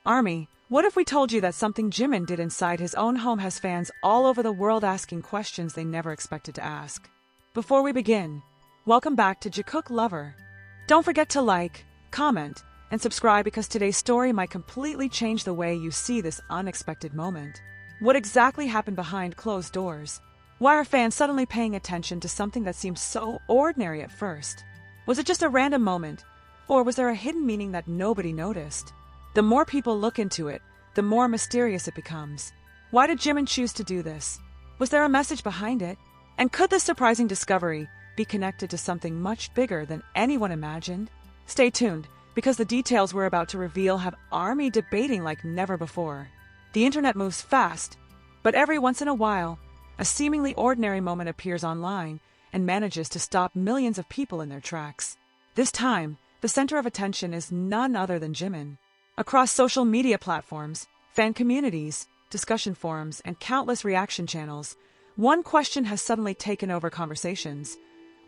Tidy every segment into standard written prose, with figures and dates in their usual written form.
Army, what if we told you that something Jimin did inside his own home has fans all over the world asking questions they never expected to ask? Before we begin, welcome back to Jikook Lover. Don't forget to like, comment, and subscribe because today's story might completely change the way you see this unexpected moment. What exactly happened behind closed doors? Why are fans suddenly paying attention to something that seems so ordinary at first? Was it just a random moment, or was there a hidden meaning that nobody noticed? The more people look into it, the more mysterious it becomes. Why did Jimin choose to do this? Was there a message behind it? And could this surprising discovery be connected to something much bigger than anyone imagined? Stay tuned, because the details we're about to reveal have ARMY debating like never before. The internet moves fast, but every once in a while, a seemingly ordinary moment appears online and manages to stop millions of people in their tracks. This time, the center of attention is none other than Jimin. Across social media platforms, fan communities, discussion forums, and countless reaction channels, one question has suddenly taken over conversations.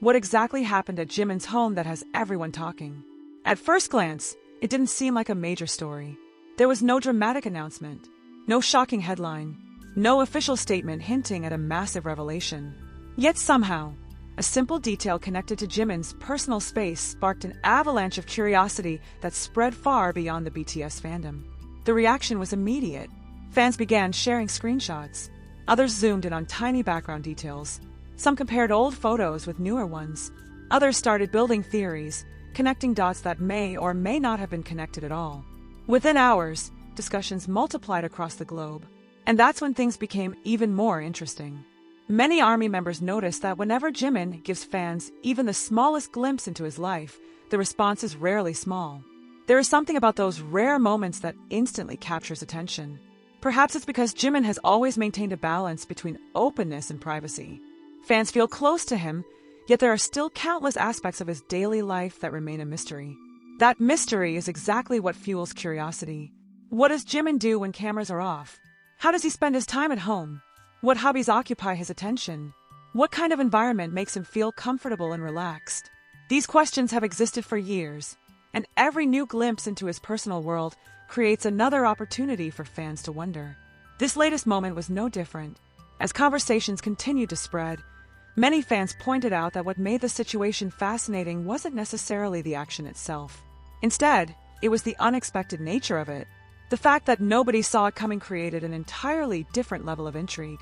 What exactly happened at Jimin's home that has everyone talking? At first glance, it didn't seem like a major story. There was no dramatic announcement, no shocking headline, no official statement hinting at a massive revelation. Yet somehow, a simple detail connected to Jimin's personal space sparked an avalanche of curiosity that spread far beyond the BTS fandom. The reaction was immediate. Fans began sharing screenshots. Others zoomed in on tiny background details. Some compared old photos with newer ones. Others started building theories, connecting dots that may or may not have been connected at all. Within hours, discussions multiplied across the globe. And that's when things became even more interesting. Many ARMY members noticed that whenever Jimin gives fans even the smallest glimpse into his life, the response is rarely small. There is something about those rare moments that instantly captures attention. Perhaps it's because Jimin has always maintained a balance between openness and privacy. Fans feel close to him, yet there are still countless aspects of his daily life that remain a mystery. That mystery is exactly what fuels curiosity. What does Jimin do when cameras are off? How does he spend his time at home? What hobbies occupy his attention? What kind of environment makes him feel comfortable and relaxed? These questions have existed for years, and every new glimpse into his personal world creates another opportunity for fans to wonder. This latest moment was no different. As conversations continued to spread, many fans pointed out that what made the situation fascinating wasn't necessarily the action itself. Instead, it was the unexpected nature of it. The fact that nobody saw it coming created an entirely different level of intrigue.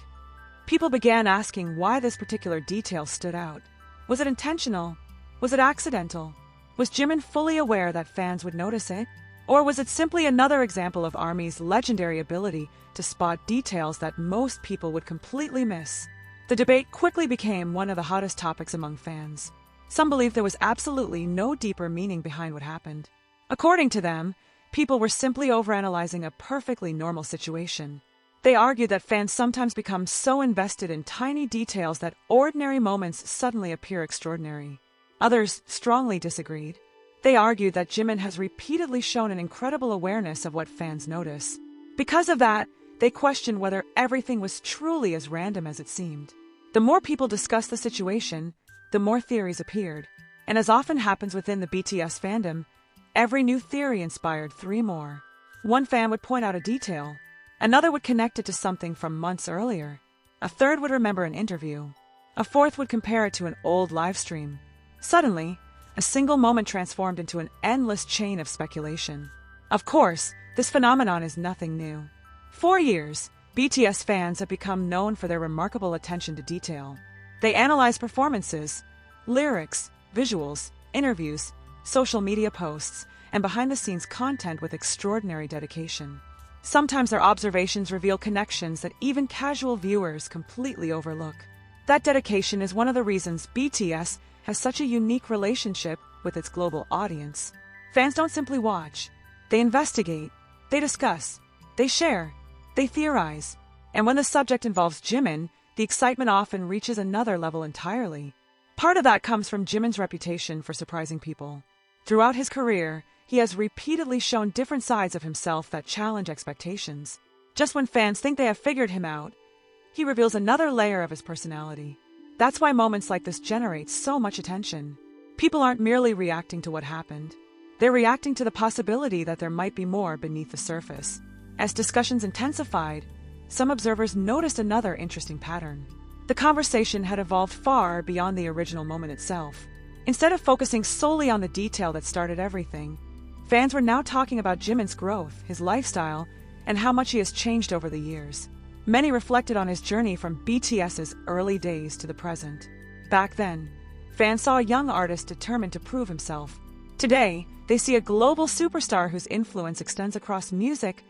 People began asking why this particular detail stood out. Was it intentional? Was it accidental? Was Jimin fully aware that fans would notice it? Or was it simply another example of ARMY's legendary ability to spot details that most people would completely miss? The debate quickly became one of the hottest topics among fans. Some believed there was absolutely no deeper meaning behind what happened. According to them, people were simply overanalyzing a perfectly normal situation. They argued that fans sometimes become so invested in tiny details that ordinary moments suddenly appear extraordinary. Others strongly disagreed. They argued that Jimin has repeatedly shown an incredible awareness of what fans notice. Because of that, they questioned whether everything was truly as random as it seemed. The more people discussed the situation, the more theories appeared. And as often happens within the BTS fandom, every new theory inspired three more. One fan would point out a detail. Another would connect it to something from months earlier. A third would remember an interview. A fourth would compare it to an old live stream. Suddenly, a single moment transformed into an endless chain of speculation. Of course, this phenomenon is nothing new. For years, BTS fans have become known for their remarkable attention to detail. They analyze performances, lyrics, visuals, interviews, social media posts, and behind-the-scenes content with extraordinary dedication. Sometimes their observations reveal connections that even casual viewers completely overlook. That dedication is one of the reasons BTS has such a unique relationship with its global audience. Fans don't simply watch. They investigate. They discuss. They share. They theorize. And when the subject involves Jimin, the excitement often reaches another level entirely. Part of that comes from Jimin's reputation for surprising people. Throughout his career, he has repeatedly shown different sides of himself that challenge expectations. Just when fans think they have figured him out, he reveals another layer of his personality. That's why moments like this generate so much attention. People aren't merely reacting to what happened. They're reacting to the possibility that there might be more beneath the surface. As discussions intensified, some observers noticed another interesting pattern. The conversation had evolved far beyond the original moment itself. Instead of focusing solely on the detail that started everything, fans were now talking about Jimin's growth, his lifestyle, and how much he has changed over the years. Many reflected on his journey from BTS's early days to the present. Back then, fans saw a young artist determined to prove himself. Today, they see a global superstar whose influence extends across music,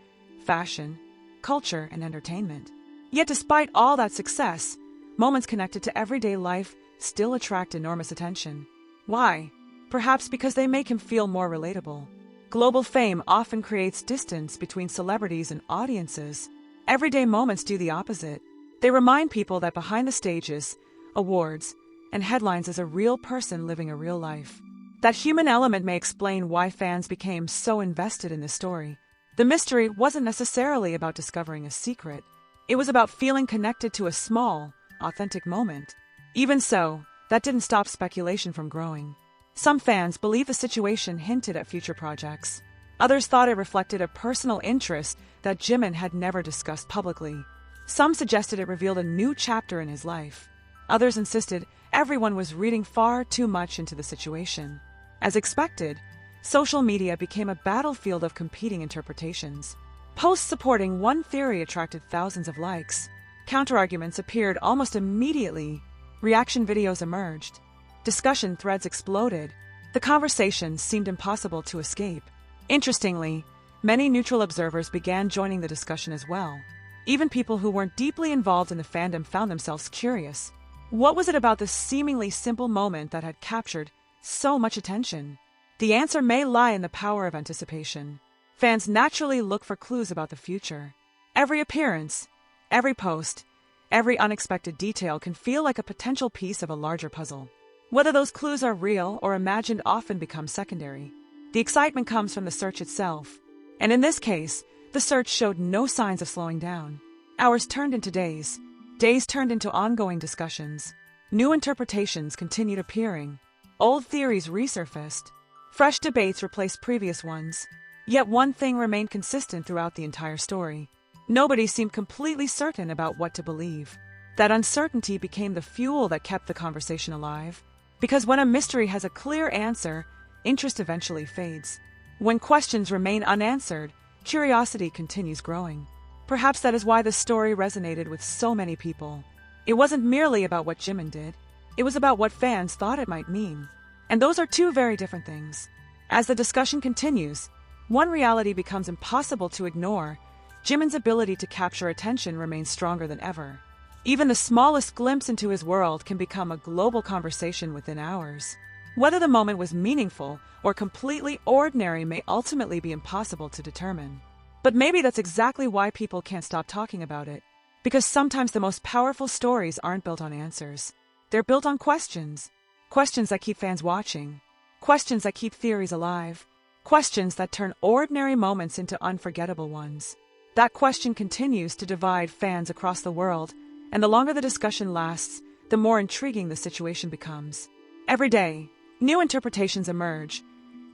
fashion, culture, and entertainment. Yet despite all that success, moments connected to everyday life still attract enormous attention. Why? Perhaps because they make him feel more relatable. Global fame often creates distance between celebrities and audiences. Everyday moments do the opposite. They remind people that behind the stages, awards, and headlines is a real person living a real life. That human element may explain why fans became so invested in this story. The mystery wasn't necessarily about discovering a secret. It was about feeling connected to a small, authentic moment. Even so, that didn't stop speculation from growing. Some fans believe the situation hinted at future projects. Others thought it reflected a personal interest that Jimin had never discussed publicly. Some suggested it revealed a new chapter in his life. Others insisted everyone was reading far too much into the situation. As expected, social media became a battlefield of competing interpretations. Posts supporting one theory attracted thousands of likes. Counterarguments appeared almost immediately. Reaction videos emerged. Discussion threads exploded. The conversation seemed impossible to escape. Interestingly, many neutral observers began joining the discussion as well. Even people who weren't deeply involved in the fandom found themselves curious. What was it about this seemingly simple moment that had captured so much attention? The answer may lie in the power of anticipation. Fans naturally look for clues about the future. Every appearance, every post, every unexpected detail can feel like a potential piece of a larger puzzle. Whether those clues are real or imagined often becomes secondary. The excitement comes from the search itself. And in this case, the search showed no signs of slowing down. Hours turned into days. Days turned into ongoing discussions. New interpretations continued appearing. Old theories resurfaced. Fresh debates replaced previous ones. Yet one thing remained consistent throughout the entire story. Nobody seemed completely certain about what to believe. That uncertainty became the fuel that kept the conversation alive. Because when a mystery has a clear answer, interest eventually fades. When questions remain unanswered, curiosity continues growing. Perhaps that is why the story resonated with so many people. It wasn't merely about what Jimin did. It was about what fans thought it might mean. And those are two very different things. As the discussion continues, one reality becomes impossible to ignore. Jimin's ability to capture attention remains stronger than ever. Even the smallest glimpse into his world can become a global conversation within hours. Whether the moment was meaningful or completely ordinary may ultimately be impossible to determine. But maybe that's exactly why people can't stop talking about it. Because sometimes the most powerful stories aren't built on answers. They're built on questions. Questions that keep fans watching. Questions that keep theories alive. Questions that turn ordinary moments into unforgettable ones. That question continues to divide fans across the world, and the longer the discussion lasts, the more intriguing the situation becomes. Every day, new interpretations emerge,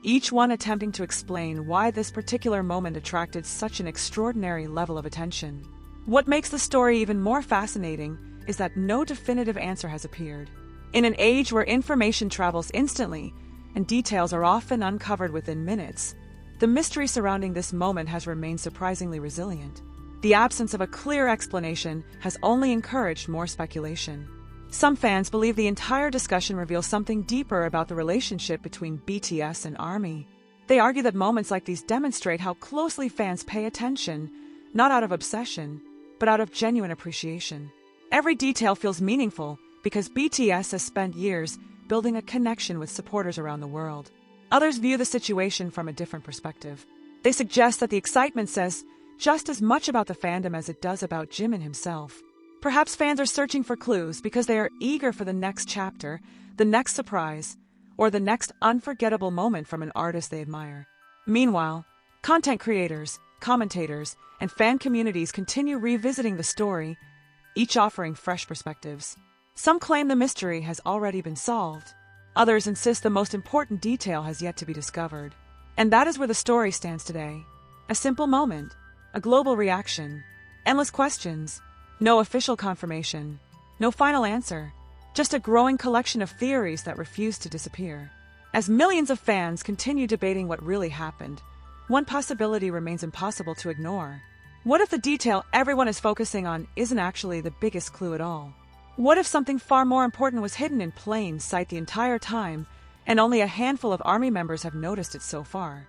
each one attempting to explain why this particular moment attracted such an extraordinary level of attention. What makes the story even more fascinating is that no definitive answer has appeared. In an age where information travels instantly and details are often uncovered within minutes, the mystery surrounding this moment has remained surprisingly resilient. The absence of a clear explanation has only encouraged more speculation. Some fans believe the entire discussion reveals something deeper about the relationship between BTS and ARMY. They argue that moments like these demonstrate how closely fans pay attention, not out of obsession, but out of genuine appreciation. Every detail feels meaningful because BTS has spent years building a connection with supporters around the world. Others view the situation from a different perspective. They suggest that the excitement says just as much about the fandom as it does about Jimin himself. Perhaps fans are searching for clues because they are eager for the next chapter, the next surprise, or the next unforgettable moment from an artist they admire. Meanwhile, content creators, commentators, and fan communities continue revisiting the story, each offering fresh perspectives. Some claim the mystery has already been solved. Others insist the most important detail has yet to be discovered. And that is where the story stands today. A simple moment, a global reaction, endless questions, no official confirmation, no final answer, just a growing collection of theories that refuse to disappear. As millions of fans continue debating what really happened, one possibility remains impossible to ignore. What if the detail everyone is focusing on isn't actually the biggest clue at all? What if something far more important was hidden in plain sight the entire time, and only a handful of army members have noticed it so far?